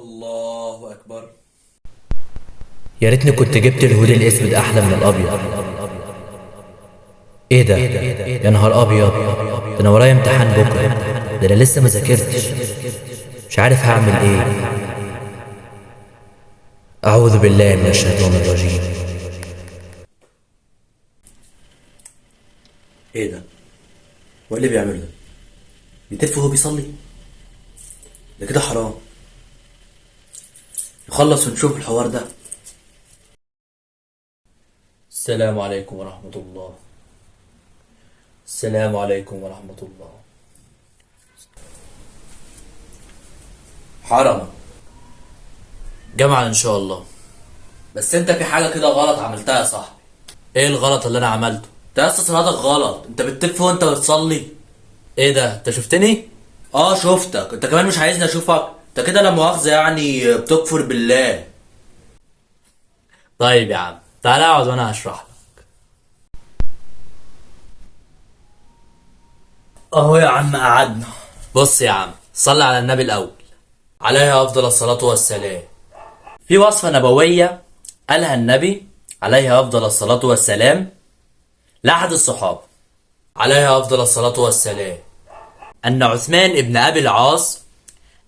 الله أكبر. يا ريتني كنت جبت الهود الاسود احلى من الابيض. ايه ده؟ يا نهار ابيض، ده انا ورايا امتحان بكره، ده انا لسه ما ذاكرتش، مش عارف هعمل ايه. اعوذ بالله من الشيطان الرجيم. إيه ده؟ هو إيه اللي بيعمله ده؟ بيتف وهو بيصلي؟ ده كده حرام. نخلص ونشوف الحوار ده. السلام عليكم ورحمة الله. السلام عليكم ورحمة الله. حرام. جامعة إن شاء الله. بس أنت في حاجة كده غلط عملتها يا صاحبي. إيه الغلط اللي أنا عملته؟ أنت أصلا صلاتك غلط، أنت بتتف وأنت بتصلي. إيه ده؟ أنت شفتني؟ شفتك، أنت كمان مش عايزني أشوفك؟ أنت كده لا مؤاخذة يعني بتكفر بالله. طيب يا عم، تعالى اقعد وأنا هشرح لك. أهو يا عم قعدنا. بص يا عم، صلي على النبي الأول عليه أفضل الصلاة والسلام. في وصفة نبوية قالها النبي عليه أفضل الصلاة والسلام لأحد الصحابة عليه أفضل الصلاة والسلام، أن عثمان ابن أبي العاص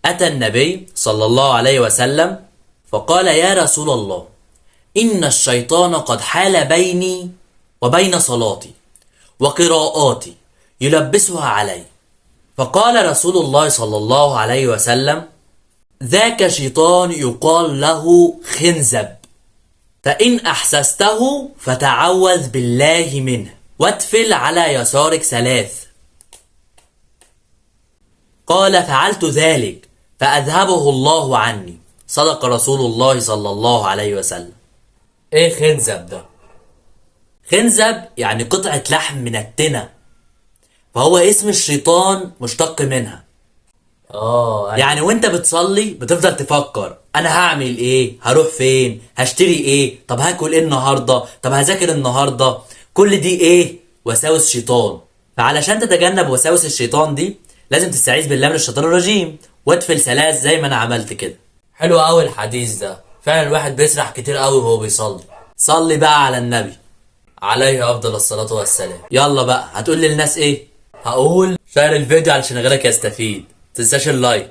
أتى النبي صلى الله عليه وسلم فقال: يا رسول الله، إن الشيطان قد حال بيني وبين صلاتي وقراءاتي يلبسها علي. فقال رسول الله صلى الله عليه وسلم: ذاك شيطان يقال له خنزب، فإن أحسسته فتعوذ بالله منه واتفل على يسارك 3. قال: فعلت ذلك فأذهبه الله عني. صدق رسول الله صلى الله عليه وسلم. ايه خنزب ده؟ خنزب يعني قطعة لحم منتنة، فهو اسم الشيطان مشتق منها. يعني وانت بتصلي بتفضل تفكر: انا هعمل ايه، هروح فين، هشتري ايه، طب هاكل ايه النهارده، طب هذاكر النهارده. كل دي ايه؟ وساوس شيطان. فعلشان تتجنب وساوس الشيطان دي لازم تستعيذ بالله من الشيطان الرجيم واتفل 3 زي ما انا عملت كده. حلو قوي الحديث ده، فعلا الواحد بيسرح كتير قوي وهو بيصلي. صلي بقى على النبي عليه افضل الصلاة والسلام. يلا بقى، هتقول للناس ايه؟ هقول شير الفيديو علشان غيرك يستفيد، متنساش اللايك.